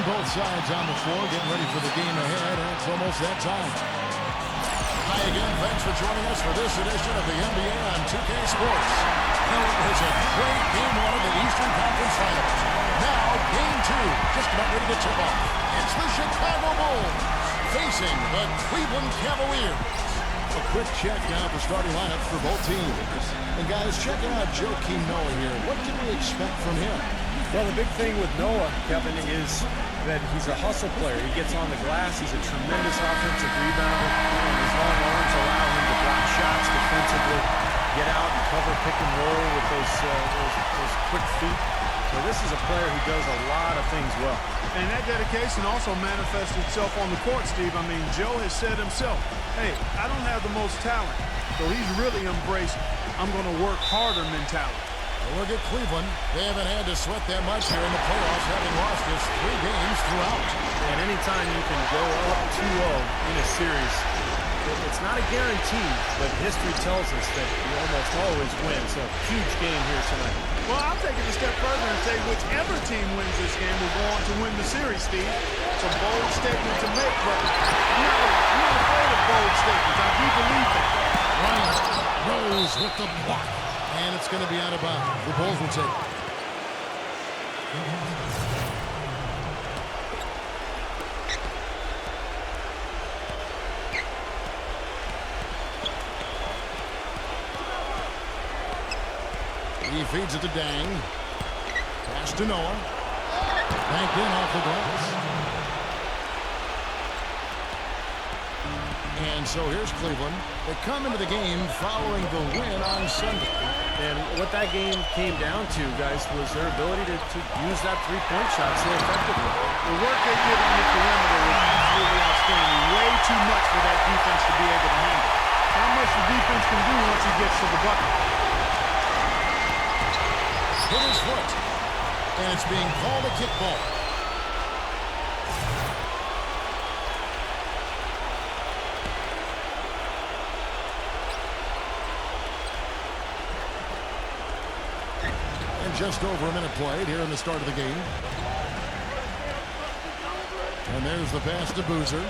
both sides on the floor, getting ready for the game ahead, and it's almost that time. Hi again, thanks for joining us for this edition of the NBA on 2K Sports. Now it was a great game one of the Eastern Conference Finals. Now, game two, just about ready to tip off. It's the Chicago Bulls facing the Cleveland Cavaliers. A quick check now at the starting lineups for both teams. And guys, checking out Joakim Noah here. What can we expect from him? Well, the big thing with Noah, Kevin, is that he's a hustle player. He gets on the glass. He's a tremendous offensive rebounder. And his long arms allow him to block shots defensively, get out and cover pick and roll with those quick feet. So this is a player who does a lot of things well. And that dedication also manifests itself on the court, Steve. I mean, Joe has said himself, hey, I don't have the most talent. So he's really embraced, I'm going to work harder mentality. Well, look at Cleveland. They haven't had to sweat that much here in the playoffs, having lost just 3 games throughout. And anytime you can go up 2-0 in a series, it's not a guarantee, but history tells us that you almost always win. So huge game here tonight. Well, I'll take it a step further and say whichever team wins this game will go on to win the series, Steve. It's a bold statement to make, but I'm not afraid of bold statements. I do believe that. Ryan Rose with the block, and it's going to be out of bounds. The Bulls will take it. He feeds it to Dang. Pass to Noah. Banked in off the glass. And so here's Cleveland. They come into the game following the win on Sunday. And what that game came down to, guys, was their ability to use that three-point shot so effectively. The work they did on the perimeter was absolutely outstanding. Way too much for that defense to be able to handle. How much the defense can do once he gets to the bucket. Hit his foot, and it's being called a kickball. And just over a minute played here in the start of the game. And there's the pass to Boozer.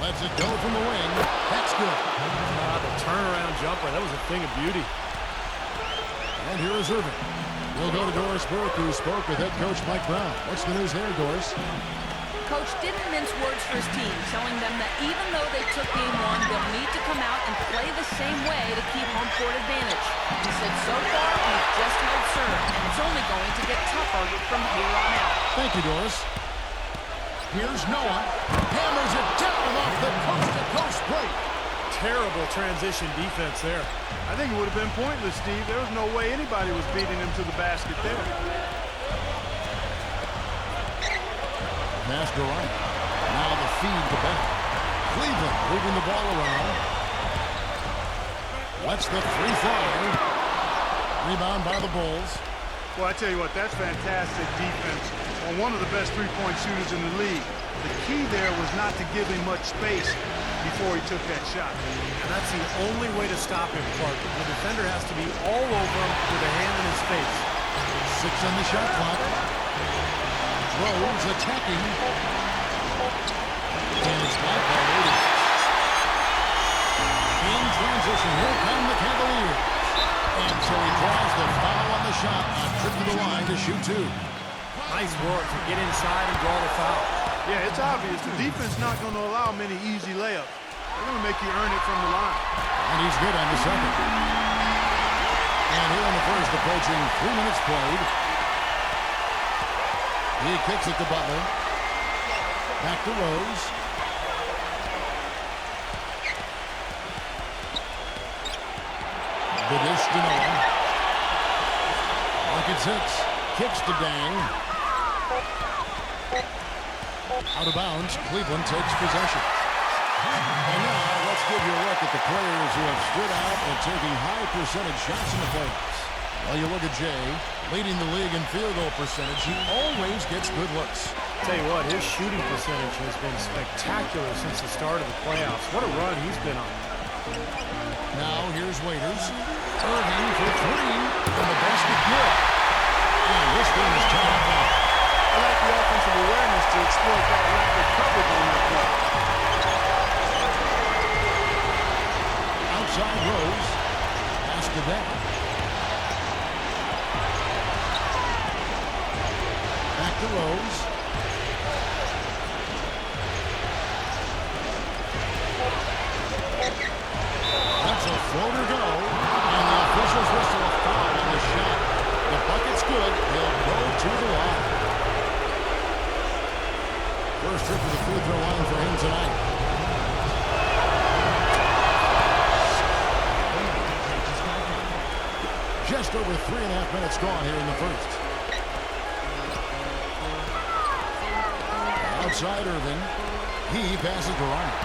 Lets it go from the wing. That's good. The turnaround jumper, that was a thing of beauty. And here is Irving. We'll go to Doris Burke, who spoke with head coach Mike Brown. What's the news there, Doris? Coach didn't mince words for his team, telling them that even though they took game one, they'll need to come out and play the same way to keep home court advantage. He said, so far, we've just held serve, and it's only going to get tougher from here on out. Thank you, Doris. Here's Noah. Hammers it down off the coast-to-coast break. Terrible transition defense there. I think it would have been pointless, Steve. There was no way anybody was beating him to the basket there. Pass to Ryan. Now the feed to Bennett. Cleveland moving the ball around. Lets the three fly. Rebound by the Bulls. Well, I tell you what, that's fantastic defense on one of the best three-point shooters in the league. The key there was not to give him much space before he took that shot. And that's the only way to stop him, Clark. The defender has to be all over him with a hand in his face. 6 on the shot clock. Rose attacking. And it's back by Ladies. In transition, here come the Cavaliers. And so he draws the foul on the shot on trip to the line to shoot 2. Nice work to get inside and draw the foul. Yeah, it's obvious. The defense not going to allow many easy layups. They're going to make you earn it from the line. And he's good on the second. And here in the first, approaching 3 minutes played. He kicks it to Butler. Back to Rose. The dish to Noah. Lock at 6. Kicks to Dang. Out of bounds. Cleveland takes possession. And now let's give you a look at the players who have stood out and taking high percentage shots in the playoffs. Well, you look at Jay, leading the league in field goal percentage. He always gets good looks. Tell you what, his shooting percentage has been spectacular since the start of the playoffs. What a run he's been on. Now here's Waiters. Irving for 3. And the basket good. And this game is tied up. I like the Rose. That's a floater go. And the officials whistle a foul on the shot. The bucket's good. He'll go to the line. First trip to the free throw line for him tonight. Just over 3.5 minutes gone here in the first. Outside Irving. He passes to Ryan.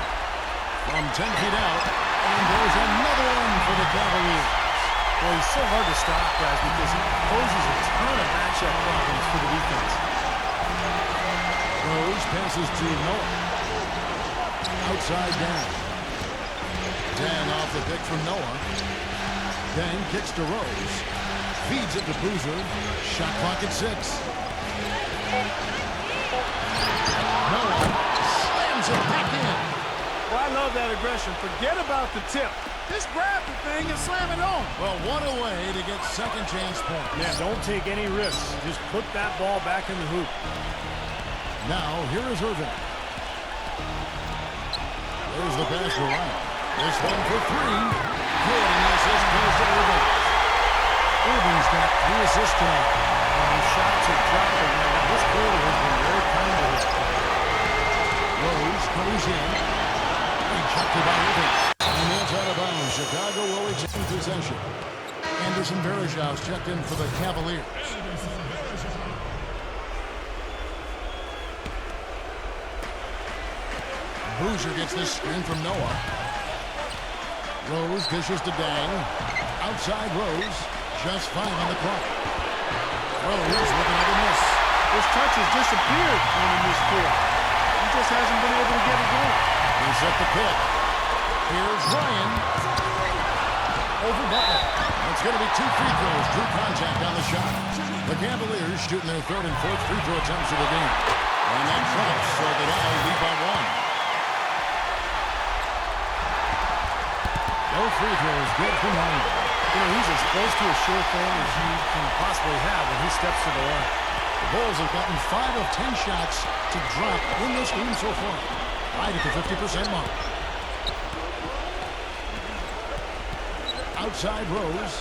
From 10 feet out. And there's another one for the Cavaliers. Well, he's so hard to stop, guys, because he poses a ton of matchup problems for the defense. Rose passes to Noah. Outside Dan. Dan off the pick from Noah. Then kicks to Rose. Feeds it to Boozer. Shot clock at 6. Noah slams it back in. Well, I love that aggression. Forget about the tip. Just grab the thing and slam it on. Well, what a way to get second chance points. Yeah, don't take any risks. Just put that ball back in the hoop. Now, here is Irving. There's the pass to Ryan. This one for 3. Good, and the assist goes to Irving. Irving's got 3 assists tonight. And his shots are dropping. Now, this quarter has been very kind to him. Rose goes in. Rejected by Irving. And that's out of bounds. Chicago will retain possession. Anderson Varejao checked in for the Cavaliers. Boozer gets this screen from Noah. Rose dishes to Dang. Outside Rose. Just 5 on the clock. Rose with another miss. His touch has disappeared on him this quarter. He just hasn't been able to get it going. He's at the pick. Here's Ryan. Over Butler. It's going to be 2 free throws. Drew contact on the shot. The Cavaliers shooting their 3rd and 4th free throw attempts of the game. And that drops, so they now lead by 1. No free throws. Good from Ryan. You know, he's as close to a sure thing as you can possibly have when he steps to the line. The Bulls have gotten 5 of 10 shots to drop in this game so far. Right at the 50% mark. Outside Rose.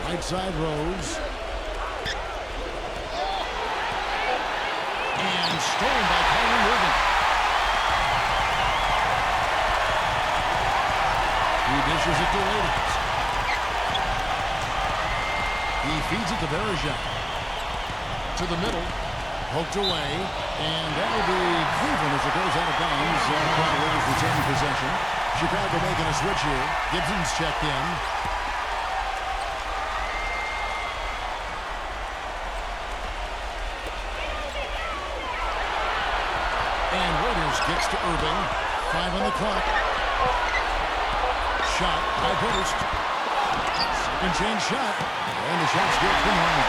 Right side Rose. And stolen by Kyrie Irving. He dishes it to Williams. He feeds it to Varejao. To the middle. Poked away. And that'll be Cleveland as it goes out of bounds. Cavaliers retaining possession. Chicago making a switch here. Gibson's checked in. And Raiders kicks to Irving. 5 on the clock. Shot by post. Second chance shot. And the shot's good from Ryan.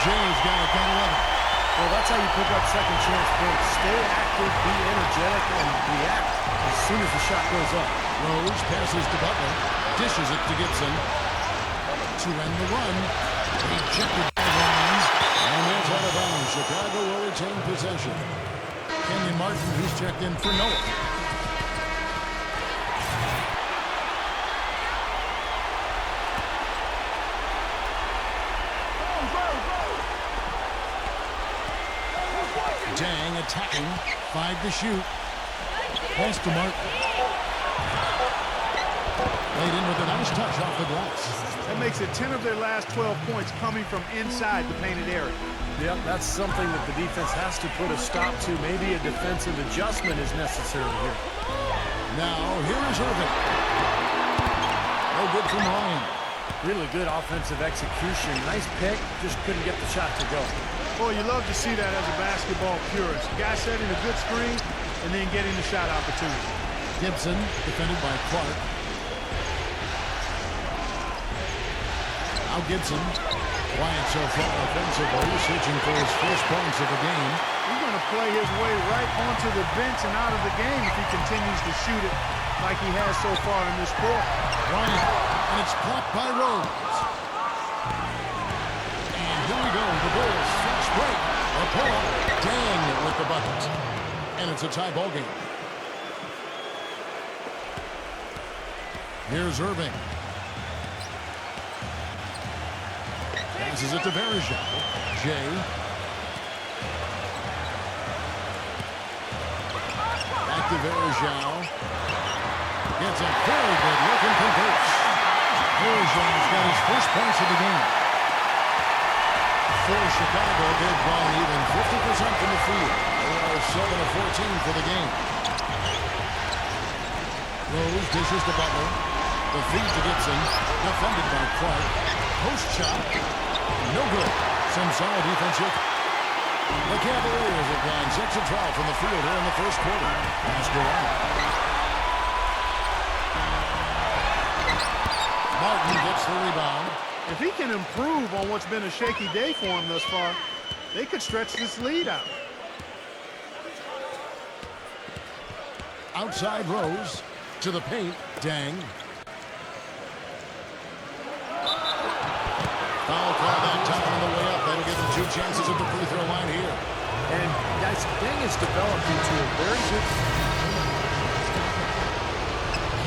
Jay's got it down 11. Well, that's how you pick up second chance points. Stay active, be energetic, and react as soon as the shot goes up. Rose passes to Butler. Dishes it to Gibson. To end the run. Rejected by Ryan. And that's out of bounds. Chicago will retain possession. Kenyon Martin, who's checked in for Noah. Dang attacking. 5 to shoot. Pass to Martin. Laid in with a nice touch off the glass. That makes it 10 of their last 12 points coming from inside the painted area. Yep, that's something that the defense has to put a stop to. Maybe a defensive adjustment is necessary here. Now, here is Irving. No good from Ryan. Really good offensive execution. Nice pick, just couldn't get the shot to go. Boy, you love to see that as a basketball purist. The guy setting a good screen and then getting the shot opportunity. Gibson, defended by Clark. Now Gibson, quiet so far offensively, searching for his first points of the game. He's going to play his way right onto the bench and out of the game if he continues to shoot it like he has so far in this quarter. Ryan, and it's blocked by Rose. pull up. Dang with the bucket. And it's a tie ball game. Here's Irving. Passes it to Verjao. Jay. Back to Verjao. Gets a very good look and converts. Verjao's got his first points of the game. For Chicago, they've gone even 50% from the field. They are 7 of 14 for the game. Rose dishes to Butler. The feed to Gibson. Defended by Clark. Post shot. No good. Some solid defensive. The Cavaliers have gone 6 of 12 from the field here in the first quarter. Pass Durant. Martin gets the rebound. If he can improve on what's been a shaky day for him thus far, they could stretch this lead out. Outside Rose. To the paint. Dang. Foul call that time on the way up. That'll give them 2 chances at the free throw line here. And guys, Deng has developed into a very good...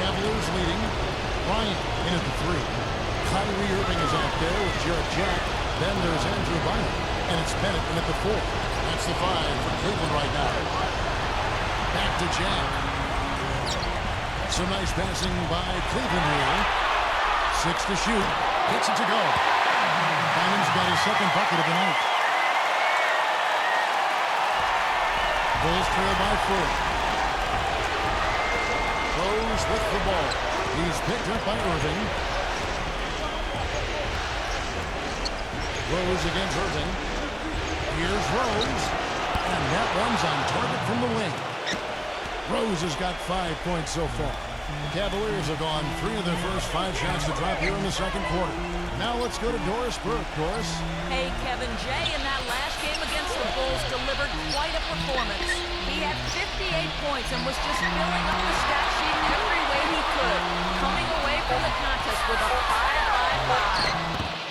Cavaliers leading. Bryant in at the 3. Kyrie Irving is out there with Jarrett Jack. Then there's Andrew Bynum. And it's Bennett in at the 4. That's the 5 for Cleveland right now. Back to Jack. Some nice passing by Cleveland here. 6 to shoot. Gets it to go. Bynum's got his second bucket of the night. Bulls trail by 4. Rose with the ball. He's picked up by Irving. Rose against Irving. Here's Rose. And that one's on target from the wing. Rose has got 5 points so far. The Cavaliers have gone 3 of their first 5 shots to drop here in the second quarter. Now let's go to Doris Burke. Doris? Hey, Kevin, Jay in that last game against the Bulls delivered quite a performance. He had 58 points and was just filling up the stat sheet every way he could, coming away from the contest with a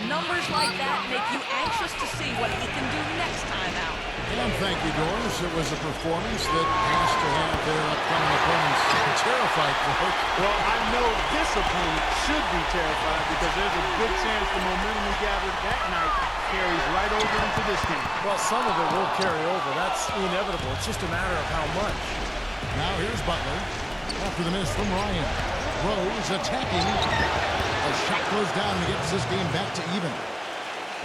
5-5-5. Numbers like that make you anxious to see what he can do next time out. And thank you, Doris. It was a performance that has to have their upcoming opponents terrified for her. Well, I know this opponent should be terrified because there's a good chance the momentum we gathered that night carries right over into this game. Well, some of it will carry over. That's inevitable. It's just a matter of how much. Now here's Butler. After the miss from Ryan. Rose attacking. A shot goes down and gets this game back to even.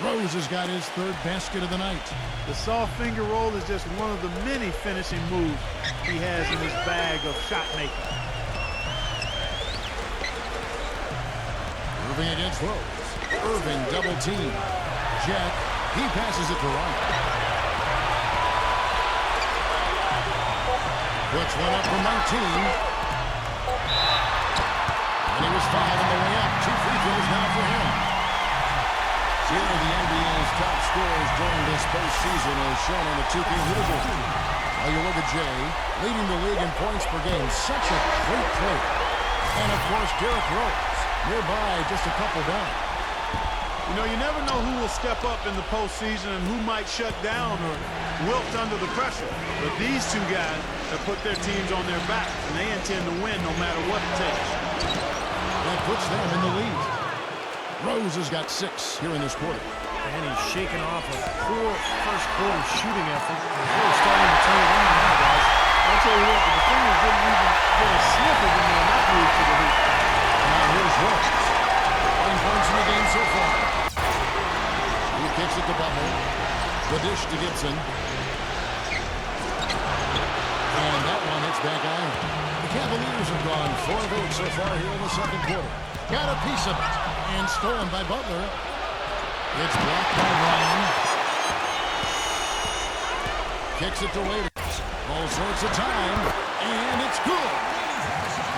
Rose has got his 3rd basket of the night. The soft finger roll is just one of the many finishing moves he has in his bag of shot making. Irving against Rose. Irving double team. Jack, he passes it to Ryan. Puts one up from 19. And he was fouled on the way up. 2 free throws now for him. Here are the NBA's top scorers during this postseason as shown on the 2K leaderboard. Now you look at Jay, leading the league in points per game. Such a great player. And of course, Derrick Rose, nearby just a couple down. You know, you never know who will step up in the postseason and who might shut down or wilt under the pressure. But these 2 guys have put their teams on their backs, and they intend to win no matter what it takes. That puts them in the lead. Rose has got 6 here in this quarter. And he's shaking off a poor first quarter shooting effort. He's really starting to turn it on now, guys. I'll tell you what, the defenders didn't even get a sniff of him on that move to the hoop. Now here's Rose. 9 points in the game so far. He kicks it to Butler. The dish to Gibson. And that one hits back iron. The Cavaliers have gone 4 of 8 so far here in the second quarter. Got a piece of it. And stolen by Butler. It's blocked by Ryan. Kicks it to Waiters. All sorts of time. And it's good.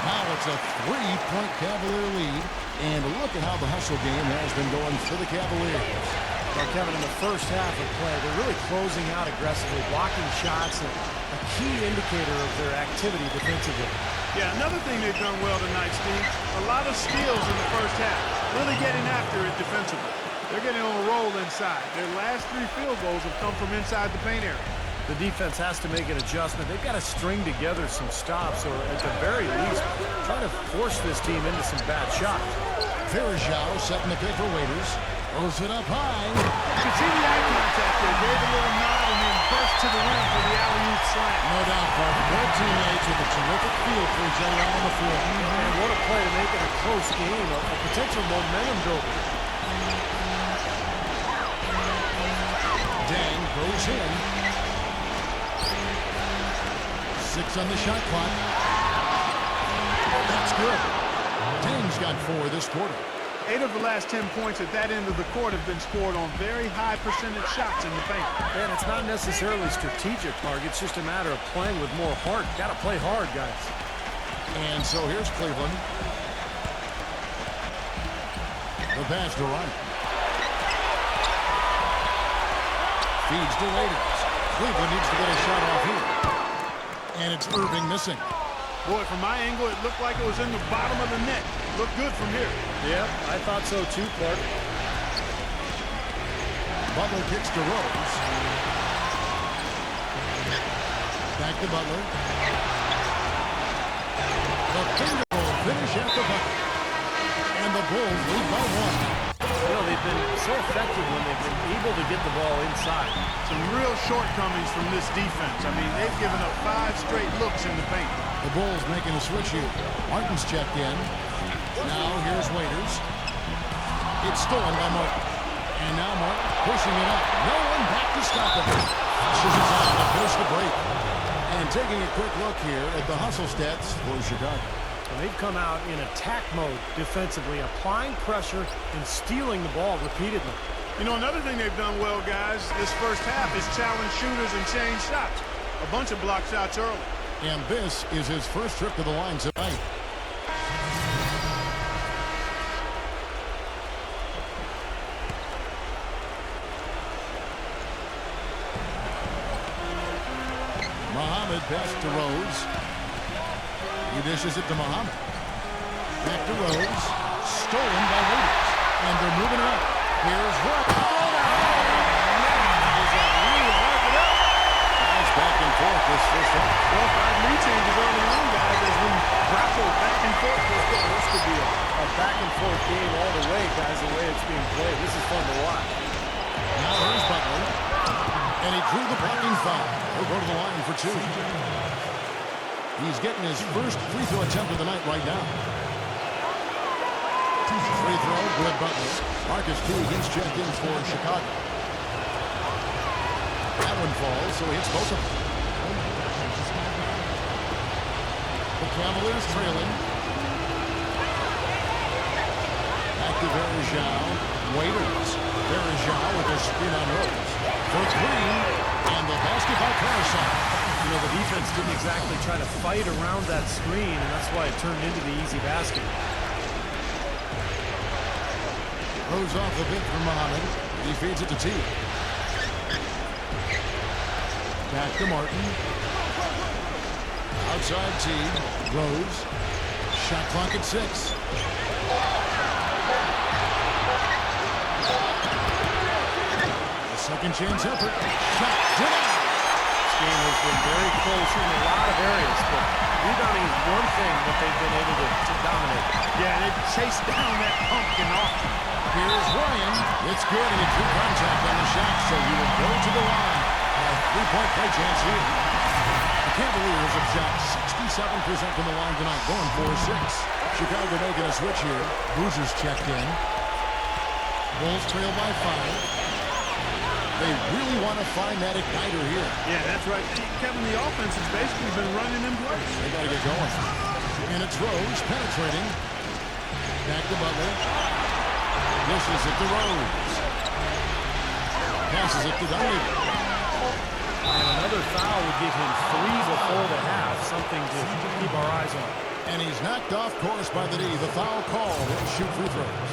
Now it's a 3-point Cavalier lead. And look at how the hustle game has been going for the Cavaliers. Well, Kevin, in the first half of play, they're really closing out aggressively, blocking shots, and a key indicator of their activity defensively. Yeah, another thing they've done well tonight, Steve, a lot of steals in the first half. Really getting after it adjustment defensively. They're getting on a roll inside. Their last 3 field goals have come from inside the paint area. The defense has to make an adjustment. They've got to string together some stops, or at the very least, try to force this team into some bad shots. Verjao setting the kick for Waiters. Throws it up high. You can see the eye contact there. Gave a little nod and then burst to the rim for the alley-oop slam. No doubt, Clark. Both teammates with a terrific feel for each other on the floor. And what a play to make it a close game, a potential momentum builder. Dang goes in. 6 on the shot clock. That's good. Dang's got 4 this quarter. 8 of the last 10 points at that end of the court have been scored on very high percentage shots in the paint. And it's not necessarily strategic, Clark. It's just a matter of playing with more heart. Got to play hard, guys. And so here's Cleveland. The pass to Ryan. Feeds to Waiters. Cleveland needs to get a shot off here. And it's Irving missing. Boy, from my angle, it looked like it was in the bottom of the net. Looked good from here. Yep, I thought so too, Clark. Butler kicks to Rose. Back to Butler. The finger roll finish at the bucket. And the Bulls lead by 1. You know, they've been so effective when they've been able to get the ball inside. Some real shortcomings from this defense. I mean, they've given up 5 straight looks in the paint. The Bulls making a switch here. Martin's checked in. Now here's Waiters. It's stolen by Martin. And now Martin pushing it up. No one back to stop him. This is time to finish the break. And taking a quick look here at the hustle stats for Chicago. And they've come out in attack mode defensively, applying pressure and stealing the ball repeatedly. You know, another thing they've done well, guys, this first half is challenge shooters and change shots. A bunch of block shots early. And this is his first trip to the line tonight. Muhammad pass to Rose. He dishes it to Muhammad. Back to Rose. Stolen by Waiters. And they're moving it up. Here's Ryan. Back and forth this first half. Well, 5 lead changes early on, guys, as we grapple back and forth. This could be a back and forth game all the way, guys, the way it's being played. This is fun to watch. Now here's Butler. And he drew the blocking foul. He'll go to the line for 2. He's getting his first free throw attempt of the night right now. Free throw, good Butler. Marcus he's checked in for Chicago. That one falls, so he hits both of them. The Cavaliers trailing. Back to Verjao. Waiters. Verjao with a screen on Rose. For 3. And the basket by Carousel. You know, the defense didn't exactly try to fight around that screen, and that's why it turned into the easy basket. Rose off the bit from Muhammad. He feeds it to T. Back to Martin. Outside T. Rose. Shot clock at 6. A second chance effort. Shot denied. This game has been very close in a lot of areas, but rebounding is one thing that they've been able to dominate. Yeah, they've chased down that pumpkin often. Here's Ryan. It's good, and he drew contact on the shot, so he will go to the line. A 3-point play chance here. The Cavaliers have shot 67% from the line tonight, going 4-6. Chicago making a switch here. Boozer's checked in. Bulls trail by 5. They really want to find that igniter here. Yeah, that's right. Kevin, the offense has basically been running in place. They got to get going. And it's Rose penetrating. Back to Butler. Dishes it to Rose. Passes it to Dunleavy. And another foul would give him 3 before the half, something to keep our eyes on. And he's knocked off course by the D. The foul call. They'll shoot free throws.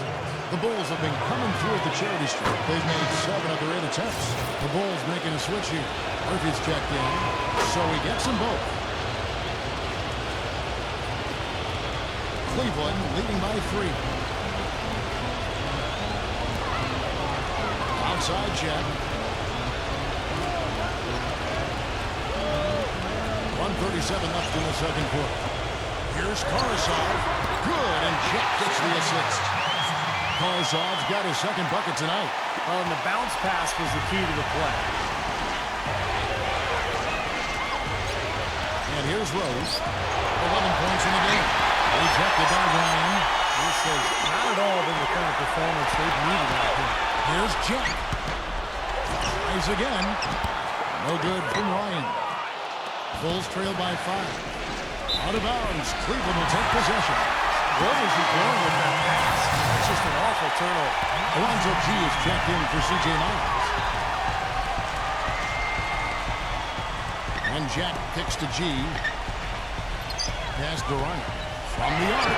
The Bulls have been coming through at the charity streak. They've made 7 of their 8 attempts. The Bulls making a switch here. Murphy's checked in, so he gets them both. Cleveland leading by 3. side check. 1:37 left in the second quarter. Here's Karasov. Good, and Jack gets the assist. Karasov's got his second bucket tonight. And the bounce pass was the key to the play. And here's Rose. 11 points in the game. Rejected by Ryan. This has not at all been the kind of performance they've needed out here. Here's Jack. Tries again. No good from Ryan. Bulls trail by 5. Out of bounds. Cleveland will take possession. What is he doing with that pass? That's just an awful turnover. Alonzo G is checked in for C.J. Myers. And Jack kicks to G. Pass to Ryan. From the arc.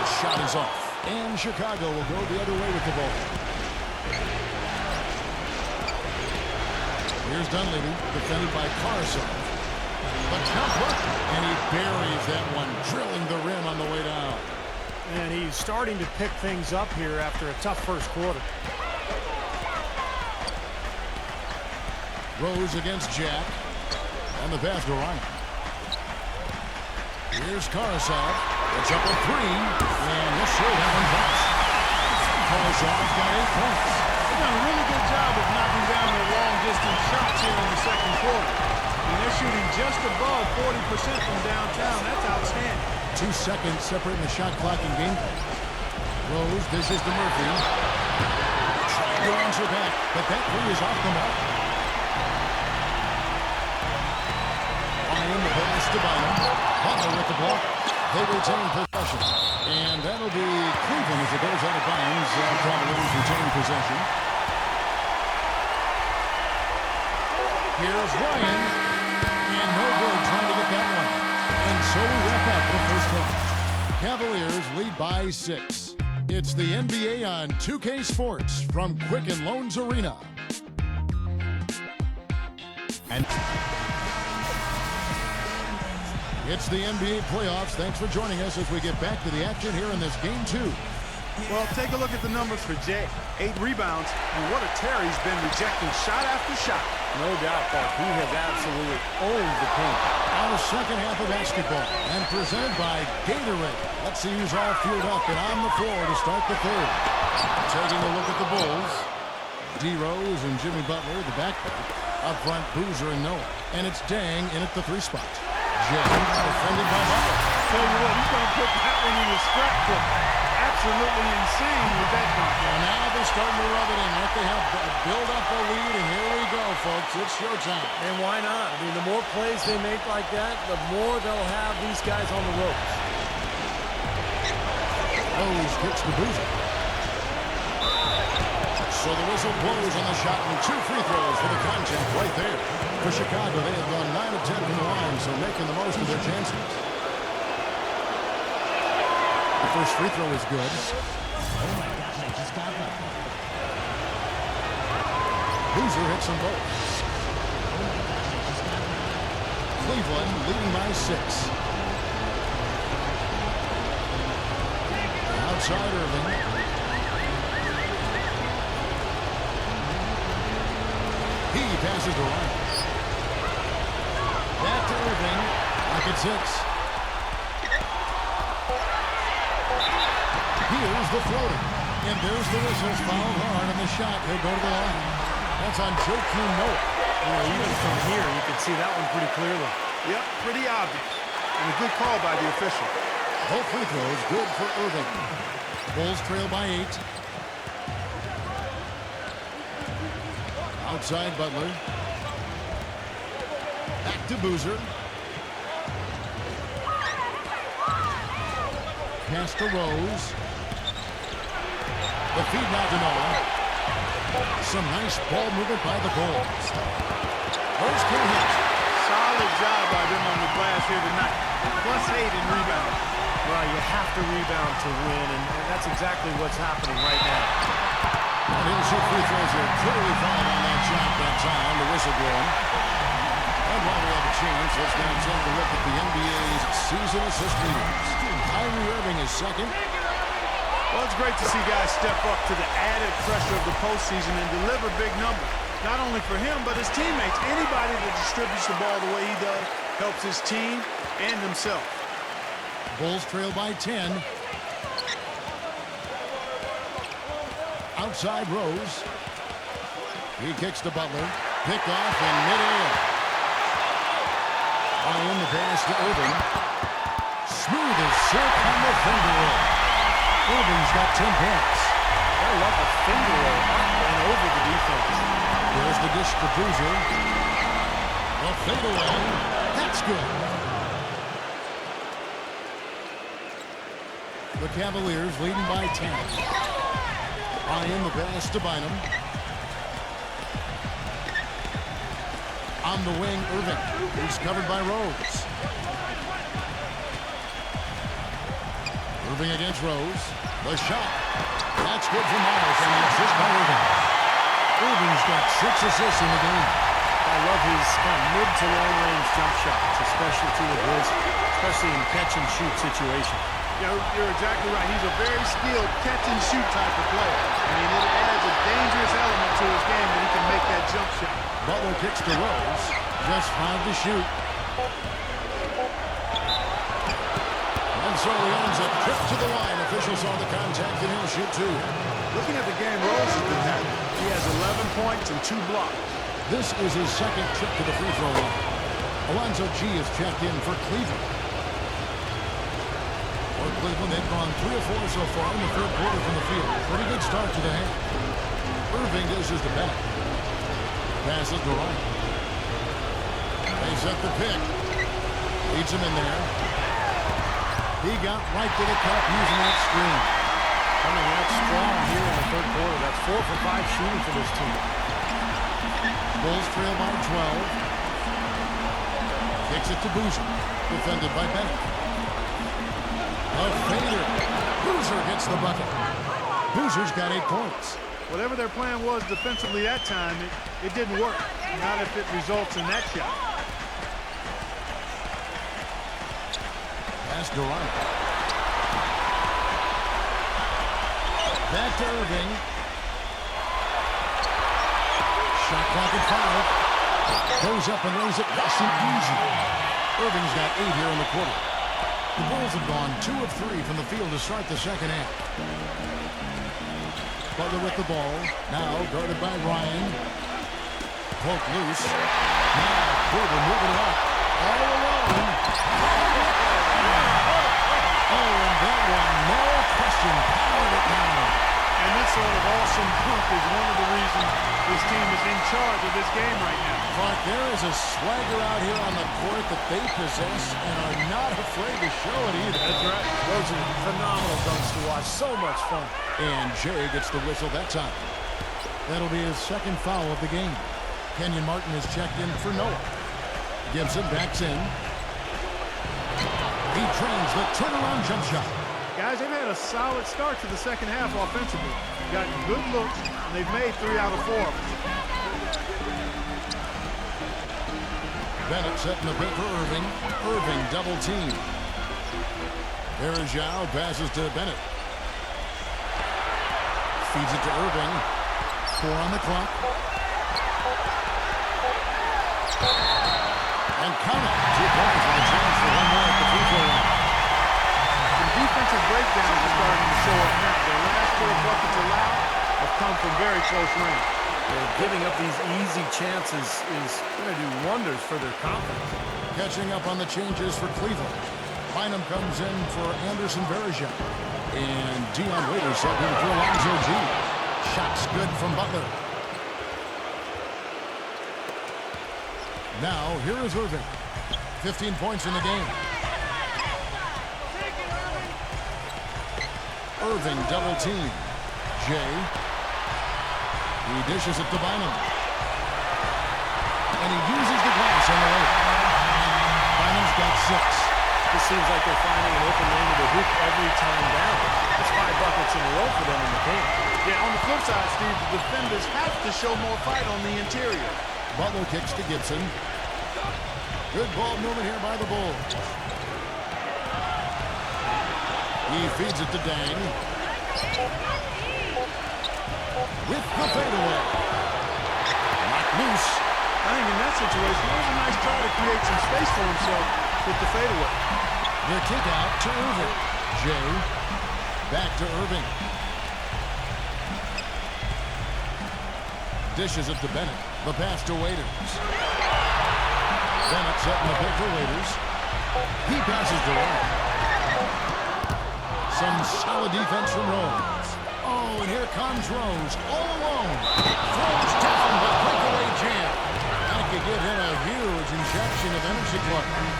The shot is off. And Chicago will go the other way with the ball. Here's Dunleavy, defended by Karasov. The counter, and he buries that one, drilling the rim on the way down. And he's starting to pick things up here after a tough first quarter. Rose against Jack. On the pass to Ryan. Here's Karasov. It's up a 3. And he'll show that one bounce. Karasov's got 8 points. They've done a really good job of knocking down their long-distance shots here in the second quarter. And they're shooting just above 40% from downtown. That's outstanding. 2 seconds separating the shot clock and game clock. Rose dishes to Murphy. Trying to answer back, but that 3 is off the mark. Ryan, the pass to Bynum. Butler with the block. They retain possession. And that'll be Cleveland as it goes out of bounds. Cavaliers retain possession. Here's Ryan. And no good trying to get that one. And so we wrap up the first half. Cavaliers lead by 6. It's the NBA on 2K Sports from Quicken Loans Arena. And it's the NBA playoffs. Thanks for joining us as we get back to the action here in this game 2. Well, take a look at the numbers for Jay. 8 rebounds, and what a tear he's been rejecting shot after shot. No doubt that he has absolutely owned the paint. On the second half of basketball, and presented by Gatorade. Let's see who's all fueled up and on the floor to start the third. Taking a look at the Bulls. D. Rose and Jimmy Butler, the backcourt. Up front, Boozer and Noah. And it's Dang in at the 3 spot. James defended by Butler. Tell you what, he's going to put that one in his scrapbook. Absolutely insane with that one. Well, now they're starting to rub it in. Let they have build up a lead, and here we go, folks. It's showtime. And why not? I mean, the more plays they make like that, the more they'll have these guys on the ropes. Rose kicks to Boozer. So the whistle blows on the shot, and 2 free throws for the contact right there. For Chicago, they have gone 9 of 10 from the line, so making the most of their chances. The first free throw is good. Oh my gosh, I just got that. Boozer hits them both. Cleveland leading by 6. Outside Irving. He passes to Ryan. Back to Irving. Back at 6. Here's the floater. And there's the whistles. Fouled hard on the shot. He'll go to the line. That's on Joakim Noah. Even from here, you can see that one pretty clearly. Yep, pretty obvious. And a good call by the official. Both free throws good for Irving. Bulls trail by 8. Outside Butler. Back to Boozer. Pass to Rose. The feed now to Noah. Some nice ball movement by the Bulls. Rose can hit. Solid job by them on the glass here tonight. +8 in rebound. Well, you have to rebound to win, and that's exactly what's happening right now. And he'll shoot free throws here. Clearly fouled on that shot that time. The whistle blowing. And while we have a chance, let's now take a look at the NBA's season assist leaders. Kyrie Irving is second. Well, it's great to see guys step up to the added pressure of the postseason and deliver big numbers. Not only for him, but his teammates. Anybody that distributes the ball the way he does helps his team and himself. Bulls trail by 10. Outside Rose. He kicks to Butler. Picked off in midair. On the pass to Irving. Smooth as silk on the finger roll. Irving's got 10 points. I love the finger roll up and over the defense. There's the dish to Boozer. The fadeaway. That's good. The Cavaliers leading by 10. In the pass to Bynum. On the wing, Irving. He's covered by Rose. Irving against Rose. The shot. That's good for Miles, and the assist by Irving. Irving's got 6 assists in the game. I love his kind of mid to long range jump shot. It's a specialty of his, especially in catch and shoot situations. You know, you're exactly right. He's a very skilled catch-and-shoot type of player. I mean, it adds a dangerous element to his game that he can make that jump shot. Butler kicks to Rose. Just 5 to shoot. And so he ends a trip to the line. Officials saw the contact, and he'll shoot 2. Looking at the game Rose has been having, he has 11 points and 2 blocks. This is his second trip to the free throw line. Alonzo G is checked in for Cleveland. For Cleveland, they've gone 3 or 4 so far in the third quarter from the field. Pretty good start to the half. Irving dishes to Bennett. Passes to Wright. They set the pick. Leads him in there. He got right to the cup using that screen. Coming out strong here in the third quarter. That's 4 for 5 shooting for this team. Bulls trail by 12. Kicks it to Boozer. Defended by Bennett. A fader. Boozer gets the bucket. Boozer's got 8 points. Whatever their plan was defensively that time, it didn't work. Not if it results in that shot. Pass to Wright. Back to Irving. Shot clock at 5. Goes up and lays it nice and easy. Irving's got 8 here in the quarter. The Bulls have gone 2 of 3 from the field to start the second half. Butler with the ball. Now guarded by Ryan. Poke loose. Now Porter moving it up. All alone. Oh, and that one, no question, powered it down. And this sort of awesome dunk is one of the reasons this team is in charge of this game right now. Clark, there is a swagger out here on the court that they possess and are not afraid to show it either. That's right. Those are phenomenal dunks to watch. So much fun. And Jay gets the whistle that time. That'll be his second foul of the game. Kenyon Martin is checked in for Noah. Gibson backs in. He trains the turnaround jump shot. Guys, they've had a solid start to the second half offensively. Got good looks, and they've made 3 out of 4 of them. Bennett setting the pick for Irving. Irving double team. There is Yao, passes to Bennett. Feeds it to Irving. 4 on the clock. And count it. 2 points with a chance for 1 more at the free throw line. Defensive breakdowns are starting to show up now. Their last 4 buckets allowed have come from very close range. Giving up these easy chances is going to do wonders for their confidence. Catching up on the changes for Cleveland. Bynum comes in for Anderson Varejao. And Dion Waiters set in for Alonzo G. Shots good from Butler. Now, here is Irving. 15 points in the game. Irving double team. Jay. He dishes it to Bynum. And he uses the glass on the way. Bynum's got 6. This seems like they're finding an open lane to the hoop every time down. It's 5 buckets in a row for them in the paint. Yeah, on the flip side, Steve, the defenders have to show more fight on the interior. Butler kicks to Gibson. Good ball movement here by the Bulls. He feeds it to Dang. with the fadeaway. Knocked loose. I think in that situation, it was a nice try to create some space for himself with the fadeaway. The kick out to Irving. Jay back to Irving. Dishes it to Bennett. The pass to Waiters. Bennett setting the pick for Waiters. He passes to Ryan. Some solid defense from Rose. Oh, and here comes Rose all alone. Throws down the breakaway jam. That could give him a huge injection of energy.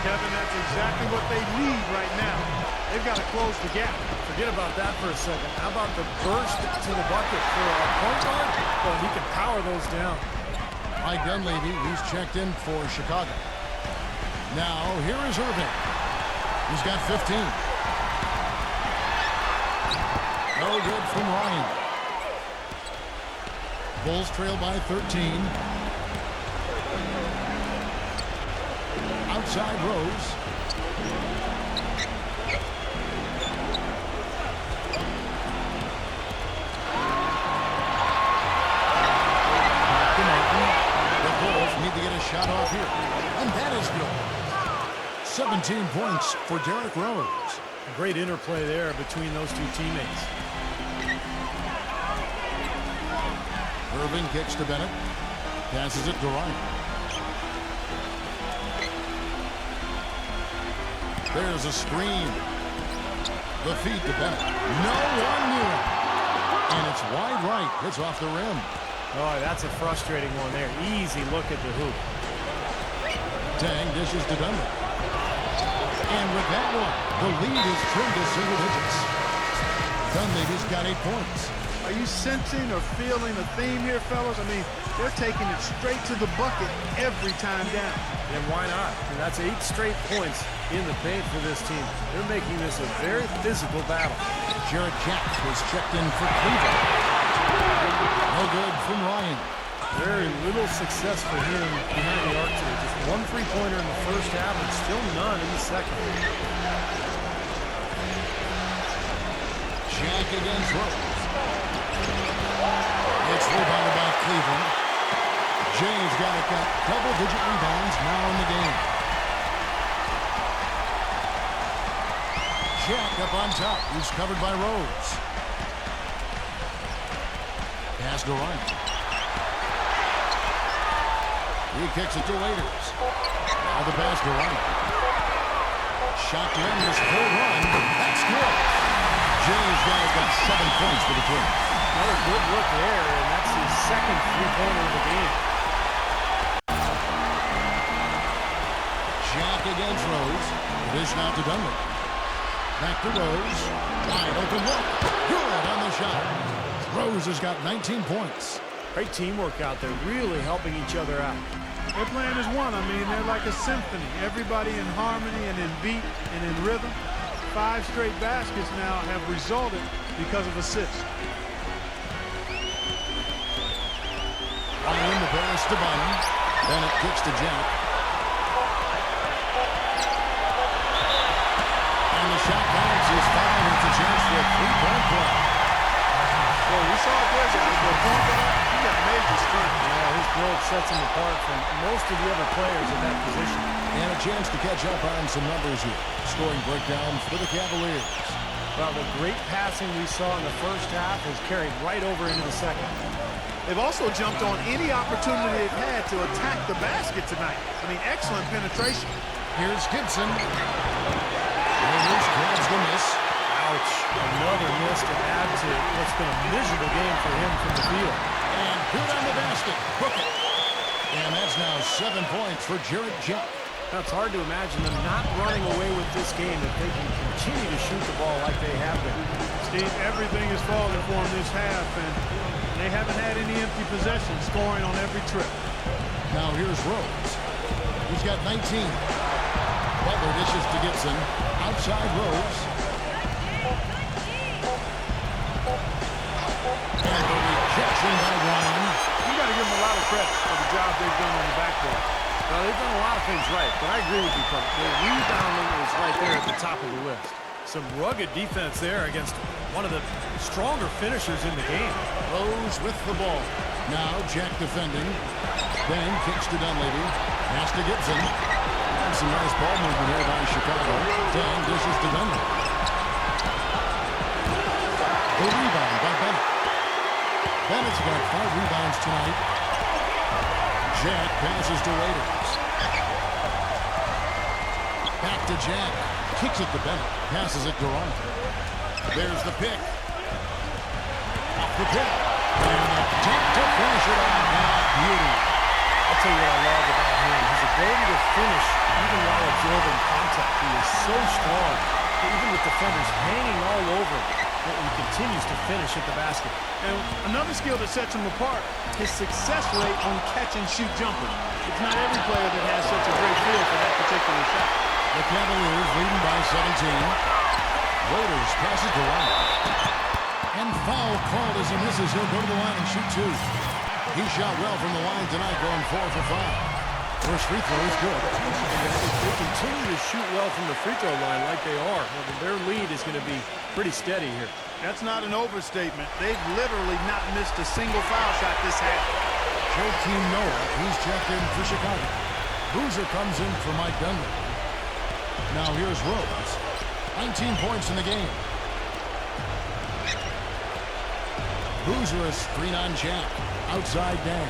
Kevin, that's exactly what they need right now. They've got to close the gap. Forget about that for a second. How about the burst to the bucket for a point guard? Well, he can power those down. Mike Dunleavy, he's checked in for Chicago. Now, here is Irving. He's got 15. No good from Ryan. Bulls trail by 13. Outside Rose. The Bulls need to get a shot off here. And that is good. 17 points for Derrick Rose. A great interplay there between those two teammates. Irving kicks to Bennett. Passes it to Ryan. There's a screen. The feed to Bennett. No one near him. And it's wide right. It's off the rim. Oh, that's a frustrating one there. Easy look at the hoop. Tang dishes to Dunlap. And with that one, the lead is trimmed to single digits. Dunleavy's got 8 points. Are you sensing or feeling a theme here, fellas? I mean, they're taking it straight to the bucket every time down. And why not? And that's 8 straight points in the paint for this team. They're making this a very physical battle. Jarrett Jack was checked in for Cleveland. No good from Ryan. Very little success for him behind the arc today. Just 1 3-pointer in the first half and still none in the second. Jack against Rose. It's rebounded by Cleveland. Jay's got double-digit rebounds now in the game. Jack up on top. He's covered by Rose. Pass to Ryan. He kicks it to Waiters. Now the pass to Ryan. Shot to end this full run. That's good. Jay's got 7 points for the Twins. Another good look there, and that's his second 3-pointer of the game. Jack against Rose. Dish now to Dunlap. Back to Rose. Wide open look. Good on the shot. Rose has got 19 points. Great teamwork out there, really helping each other out. They're playing as one. I mean, they're like a symphony. Everybody in harmony and in beat and in rhythm. 5 straight baskets now have resulted because of assists. Ryan, the pass to Bynum. Bennett kicks to Jack. And the shot bounces foul. It's a chance for a 3-point play. Well, we saw it there, guys. For a point guard, he got major strength. Yeah, his build sets him apart from most of the other players in that position. And a chance to catch up on some numbers here. Scoring breakdown for the Cavaliers. Well, the great passing we saw in the first half has carried right over into the second. They've also jumped on any opportunity they've had to attack the basket tonight. I mean, excellent penetration. Here's Gibson. Waiters grabs the miss. Ouch. Another miss to add to what's been a miserable game for him from the field. And good on the basket. Hook it. And that's now 7 points for Jarrett Jack. Now, it's hard to imagine them not running away with this game if they can continue to shoot the ball like they have been. Steve, everything is falling for them this half, and they haven't had any empty possessions, scoring on every trip. Now here's Rose. He's got 19. Butler dishes to Gibson. Outside Rose. And the rejection by Ryan. You got to give them a lot of credit for the job they've done on the backboard. Well, they've done a lot of things right, but I agree with you, Coach. Their rebounding is right there at the top of the list. Some rugged defense there against one of the stronger finishers in the game. Rose with the ball. Now Jack defending. Then kicks to Dunleavy. Pass to Gibson. And some nice ball movement here by Chicago. Dan dishes to Dunleavy. The rebound by Bennett. Bennett's got 5 rebounds tonight. Jack passes to Waiters. Back to Jack. Kicks it to Bennett. Passes it to Ron. There's the pick. Off the pick. And a tip to finish it off. Beauty. I'll tell you what I love about him. His ability to finish even while absorbing contact. He is so strong. Even with defenders hanging all over him, he continues to finish at the basket. And another skill that sets him apart, his success rate on catch-and-shoot jumpers. It's not every player that has such a great feel for that particular shot. The Cavaliers leading by 17. Waiters passes to Ryan. And foul called as he misses. He'll go to the line and shoot 2. He shot well from the line tonight, going 4 for 5. First free throw is good. If they continue to shoot well from the free throw line like they are, well, their lead is going to be pretty steady here. That's not an overstatement. They've literally not missed a single foul shot this half. Joakim Noah, he's checked in for Chicago. Boozer comes in for Mike Dunleavy. Now here's Rose. 19 points in the game. Boozer is 3 on Jack. Outside Dan.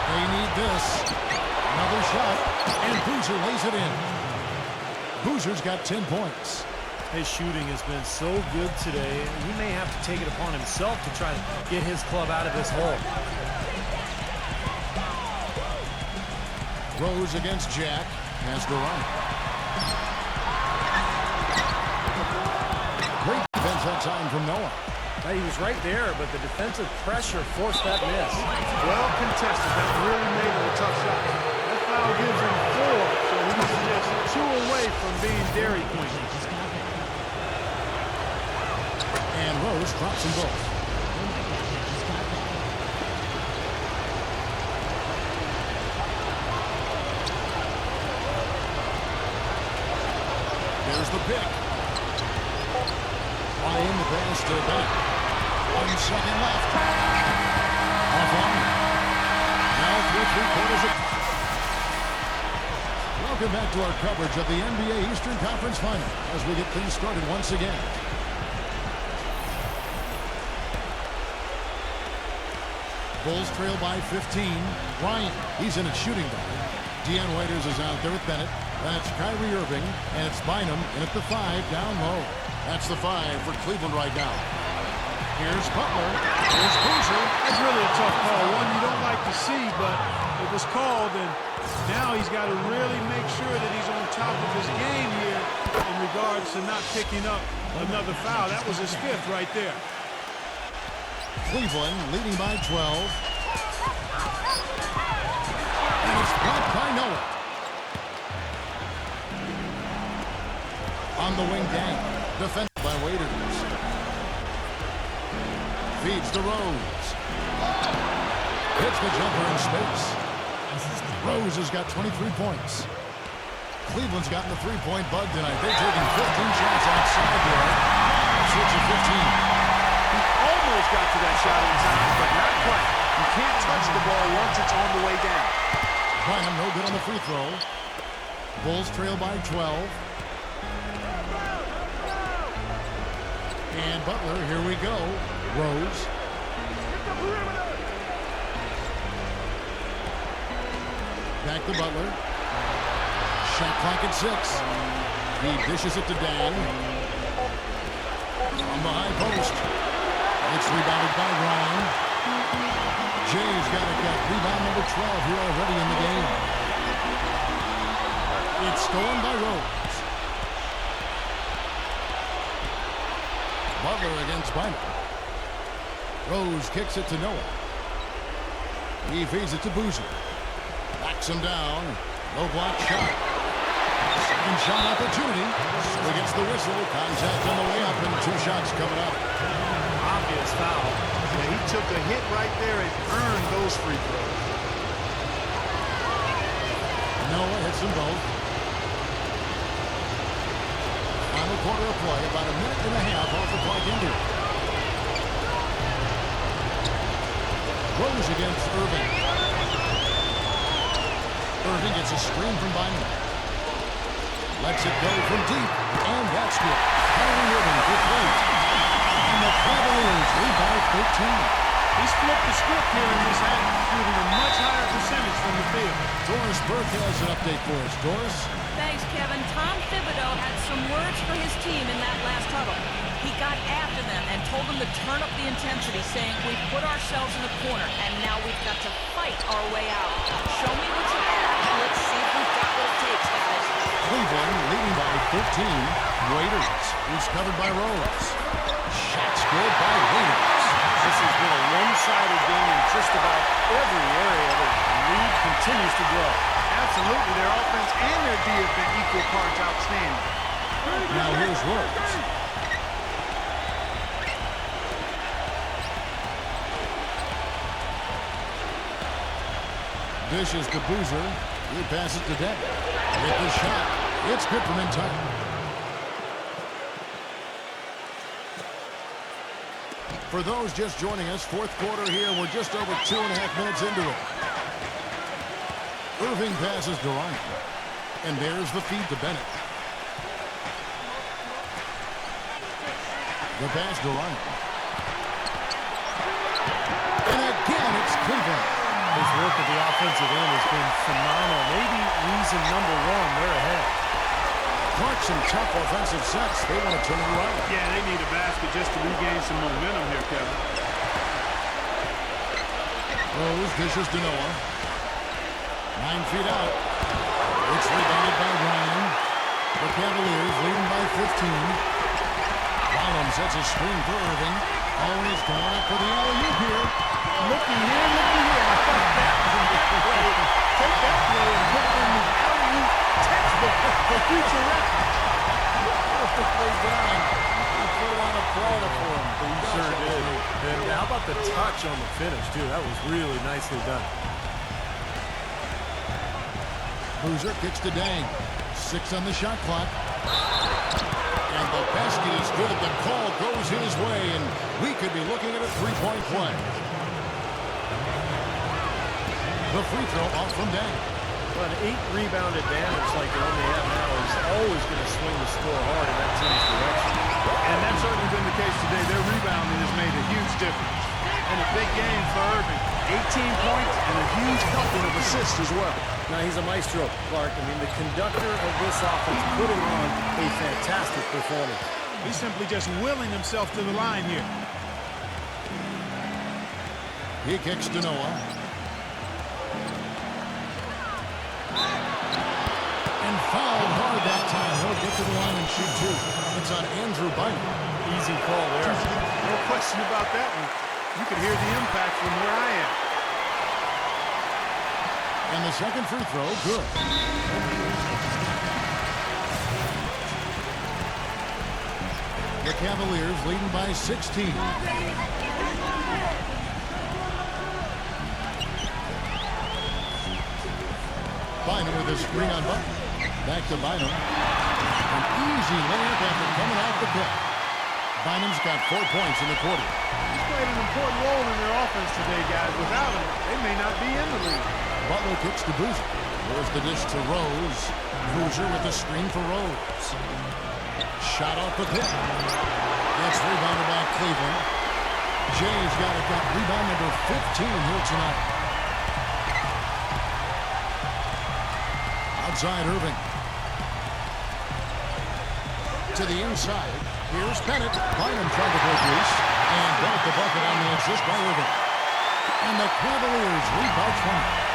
They need this. Another shot. And Boozer lays it in. Boozer's got 10 points. His shooting has been so good today. He may have to take it upon himself to try to get his club out of this hole. Rose against Jack. Has to run. Great defense that time from Noah. He was right there, but the defensive pressure forced that miss. Well contested. That really made it a tough shot. That foul gives him 4, so he's just 2 away from being Dairy Queen. And Rose drops them both. There's the pick. Ryan the pass to Bennett. 1 second left. Off on. Now through 3/4 of. Welcome back to our coverage of the NBA Eastern Conference Final as we get things started once again. Bulls trail by 15. Ryan, he's in a shooting guard. Deion Waiters is out there with Bennett. That's Kyrie Irving, and it's Bynum in at the 5 down low. That's the 5 for Cleveland right now. Here's Butler. Here's Boozer. That's really a tough call. One you don't like to see, but it was called, and now he's got to really make sure that he's on top of his game here in regards to not picking up another foul. That was his 5th right there. Cleveland leading by 12. And it's blocked by Noah. On the wing down. Defended by Waiters. Feeds to Rose. Hits the jumper in space. Rose has got 23 points. Cleveland's gotten the 3-point bug tonight. They're taking 15 shots outside there. Switch to 15. Almost got to that shot in time, but not quite. You can't touch the ball once it's on the way down. Bynum no good on the free throw. Bulls trail by 12. And Butler, here we go. Rose. Back to Butler. Shot clock at 6. He dishes it to Dan. From the high post. It's rebounded by Ryan. Jay's got rebound number 12 here already in the game. It's stolen by Rose. Butler against Bynum. Rose kicks it to Noah. He feeds it to Boozer. Backs him down. No block shot. Second shot opportunity. Against the whistle. Contact on the way up and 2 shots coming up. Obvious foul. Yeah, he took a hit right there and earned those free throws. Noah hits them both. Final quarter of play, about a minute and a half off the clock into it. Rose against Irving. Irving gets a screen from Bynum. Lets it go from deep, and that's good. Kyrie Irving for three. And the Cavaliers lead by 13. He's flipped the script here in this half, shooting a much higher percentage from the field. Doris Burke has an update for us. Doris? Thanks, Kevin. Tom Thibodeau had some words for his team in that last huddle. He got after them and told them to turn up the intensity, saying, "We've put ourselves in the corner, and now we've got to fight our way out. Show me what you have. Let's see if we've got what it takes, guys." Cleveland leading by 13. Waiters, who's covered by Rose. Shot scored by Waiters. This has been a one-sided game in just about every area. The lead continues to grow. Absolutely, their offense and their D have been equal parts outstanding. Now here's Rose. Dishes to Boozer. He passes to Deck. With the shot. It's good from in time. For those just joining us, fourth quarter here. We're just over 2.5 minutes into it. Irving passes to Ryan. And there's the feed to Bennett. The pass to Ryan. And again, it's Cleveland. His work at the offensive end has been phenomenal. Maybe reason number one, they're ahead. Clark, some tough offensive sets. They want to turn it around. Yeah, they need a basket just to regain some momentum here, Kevin. Rose dishes to Noah. 9 feet out. It's rebounded by Ryan. The Cavaliers leading by 15. Bynum sets a screen for Irving. Oh, and he's going up for the alley-oop here. Looky here, looky here. I thought that was a good play. Take that play and put it in the alley-oop textbook for future reference. Perfectly done. He put it on a platter for him. He sure did. And how about the touch on the finish, too? That was really nicely done. Boozer kicks to Dang. 6 on the shot clock. And the basket is good. The call goes his way, and we could be looking at a three-point play. The free throw off from Dang. Well, an 8-rebound advantage like the one they have now is always going to swing the score hard in that team's direction. And that's certainly been the case today. Their rebounding has made a huge difference. And a big game for Irving. 18 points and a huge helping of assists as well. Now, he's a maestro, Clark. I mean, the conductor of this offense putting on a fantastic performance. He's simply just willing himself to the line here. He kicks to Noah. And fouled hard that time. He'll get to the line and shoot two. It's on Andrew Bynum. Easy call there. No question about that one. You could hear the impact from where I am. And the second free throw, good. The Cavaliers leading by 16. Bynum with a screen on Button. Back to Bynum. An easy layup after coming off the pick. Bynum's got 4 points in the quarter. He's played an important role in their offense today, guys. Without him, they may not be in the league. Butler kicks to Boozer. There's the dish to Rose. Boozer with the screen for Rose. Shot off the pick. It's rebounded by Cleveland. Jay's got rebound number 15 here tonight. Outside Irving. To the inside. Here's Bennett. Bynum trying to break loose. And Bennett the bucket on the assist by Irving. And the Cavaliers lead by 20.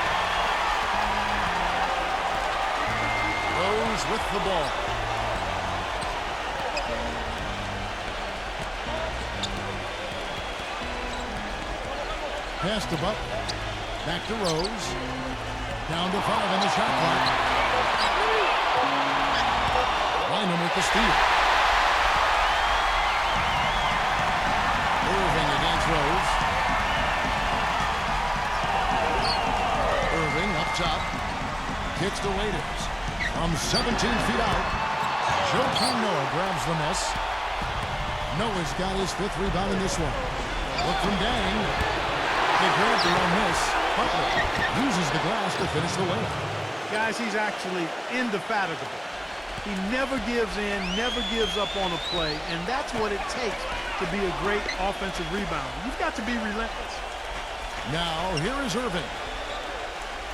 Rose with the ball. Pass to Butler. Back to Rose. Down to 5 on the shot clock. Bynum with the steal. Irving against Rose. Irving up top. Kick It's the Waiters. From 17 feet out, Joakim Noah grabs the miss. Noah's got his 5th rebound in this one. Look from Dang. They grab their own miss. Butler uses the glass to finish the layup. Guys, he's actually indefatigable. He never gives in, never gives up on a play, and that's what it takes to be a great offensive rebounder. You've got to be relentless. Now, here is Irving.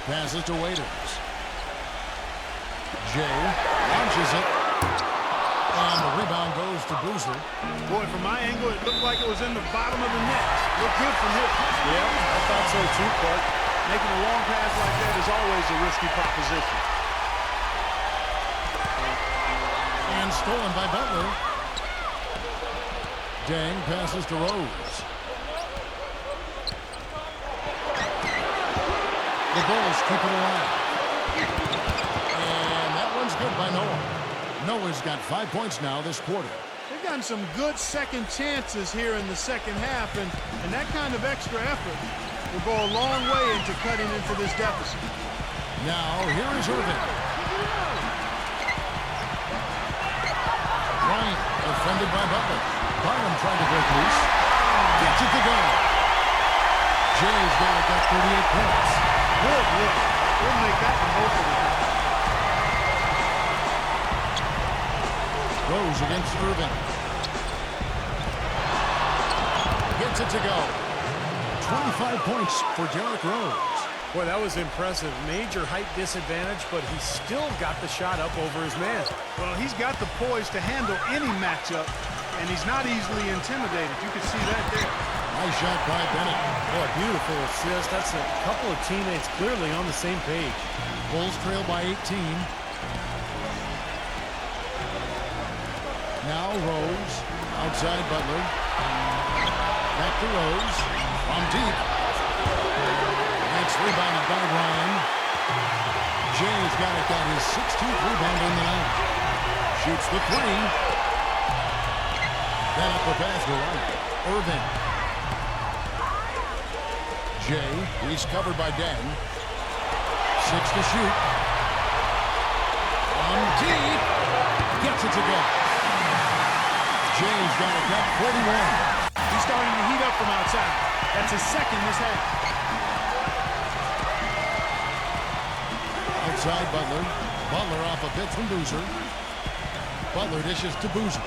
Passes to Waiters. Jay launches it. And the rebound goes to Boozer. Boy, from my angle, it looked like it was in the bottom of the net. Looked good from here. Yeah, I thought so too, Clark. Making a long pass like that is always a risky proposition. And stolen by Butler. Dang passes to Rose. The Bulls keep it alive. And that one's good by Noah. Noah's got 5 points now this quarter. They've gotten some good second chances here in the second half, and that kind of extra effort will go a long way into cutting into this deficit. Now, here is Irving. Bryant defended by Butler. Barnum trying to break loose. Gets it to go. Jay's got 38 points. Good look. We'll make that one open. Rose against Irving. Gets it to go. 25 points for Derrick Rose. Boy, that was impressive. Major height disadvantage, but he still got the shot up over his man. Well, he's got the poise to handle any matchup, and he's not easily intimidated. You can see that there. Nice shot by Bennett. Boy, beautiful assist. That's a couple of teammates clearly on the same page. Bulls trail by 18. Now Rose, outside Butler. Back to Rose, from deep. It's rebounded by Ryan. Jay's got his 16th rebound in the night. Shoots the 3. Then up the pass to right. Irving. Jay, he's covered by Dang. 6 to shoot. From deep. Gets it to go. Jay's got it up 41. He's starting to heat up from outside. That's his second this half. Outside Butler. Butler off a pitch from Boozer. Butler dishes to Boozer.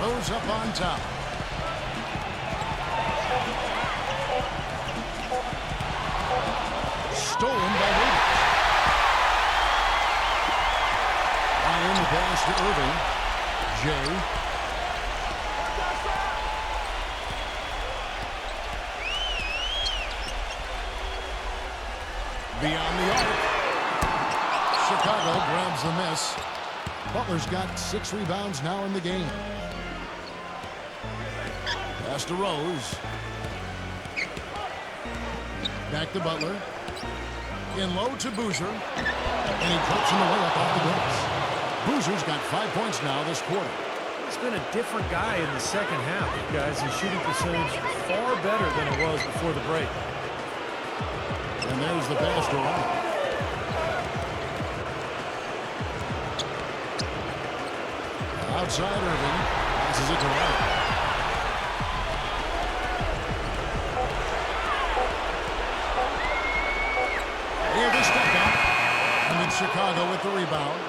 Rose up on top. Stolen by Waiters. Ryan the pass to Irving. Jay. Beyond the arc. Chicago grabs the miss. Butler's got 6 rebounds now in the game. Pass to Rose. Back to Butler. In low to Boozer. And he drops him away up off the glass. Boozer's got 5 points now this quarter. He's been a different guy in the second half, guys. His shooting percentage far better than it was before the break. And there's the pass to Ryan. Outside Irving. Passes it to Ryan. Here they step back. And it's Chicago with the rebound.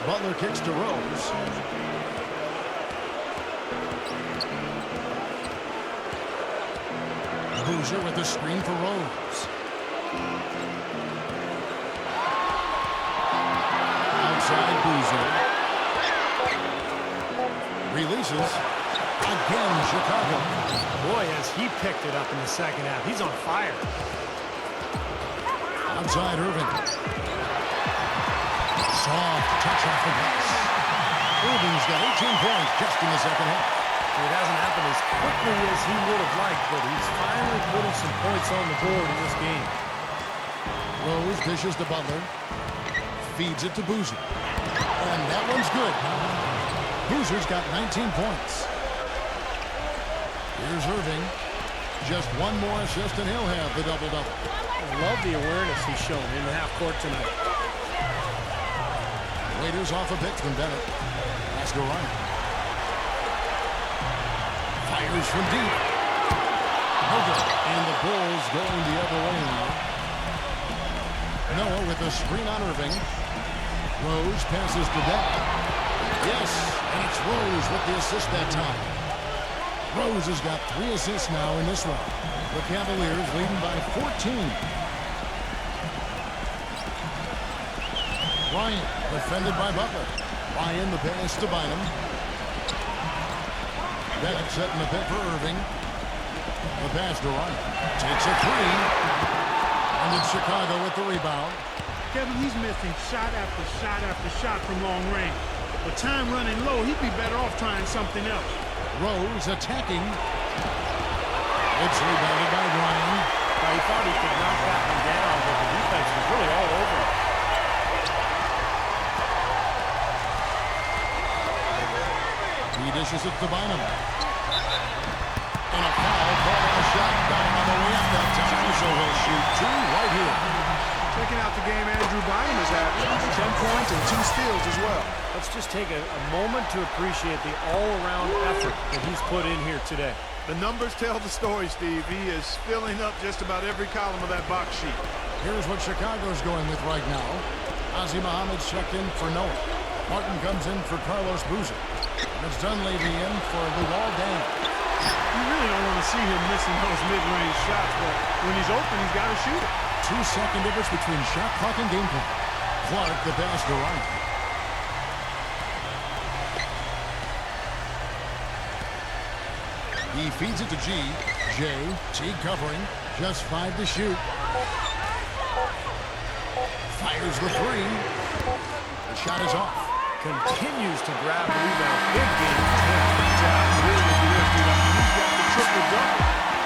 Butler kicks to Rose. Boozer with the screen for Rose. Outside Boozer. Releases. Again, Chicago. Boy, has he picked it up in the second half. He's on fire. Outside Irving. Soft touch off the glass. Irving's got 18 points just in the second half. It hasn't happened as quickly as he would have liked, but he's finally putting some points on the board in this game. Rose dishes to Butler. Feeds it to Boozer. And that one's good. Boozer's got 19 points. Here's Irving. Just one more assist and he'll have the double-double. I love the awareness he's shown in the half court tonight. Waiters off a pitch from Bennett. Pass to Ryan. Fires from deep. No good. And the Bulls going the other way now. Noah with a screen on Irving. Rose passes to Beck. Yes, and it's Rose with the assist that time. Rose has got 3 assists now in this one. The Cavaliers leading by 14. Ryan defended by Butler. Ryan the pass to Bynum. Bennett setting the pick for Irving. The pass to Ryan. Takes a 3. And it's Chicago with the rebound. Kevin, he's missing shot after shot after shot from long range. With time running low, he'd be better off trying something else. Rose attacking. It's rebounded by Ryan. Now, he thought he could knock that one down, but the defense was really all over him. He dishes it to Bynum. And a foul called on a shot. Got him on the way up that time, so he'll shoot 2 right here. Checking out the game Andrew Bynum has had. 10 points and 2 steals as well. Let's just take a moment to appreciate the all-around effort that he's put in here today. The numbers tell the story, Steve. He is filling up just about every column of that box sheet. Here's what Chicago's going with right now. Ozzie Muhammad's checked in for Noah. Martin comes in for Carlos Boozer. And it's Dunleavy in for Luol Deng. You really don't want to see him missing those mid-range shots, but when he's open, he's got to shoot it. 2-second difference between shot clock and game clock. Clark the pass to Ryan. He feeds it to G. J. T covering. Just 5 to shoot. Fires the 3. The shot is off. Continues to grab the rebound. Big game for him. He's got the triple-double.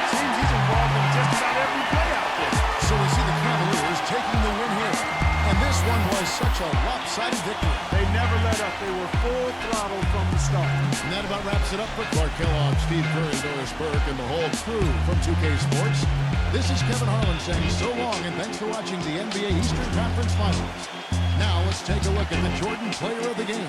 Seems he's involved in just about every play out there. So we see the Cavaliers taking the win here. And this one was such a lopsided victory. They never let up. They were full throttle from the start. And that about wraps it up for Clark Kellogg, Steve Curry, Doris Burke, and the whole crew from 2K Sports. This is Kevin Harlan saying so long, and thanks for watching the NBA Eastern Conference Finals. Now let's take a look at the Jordan Player of the Game.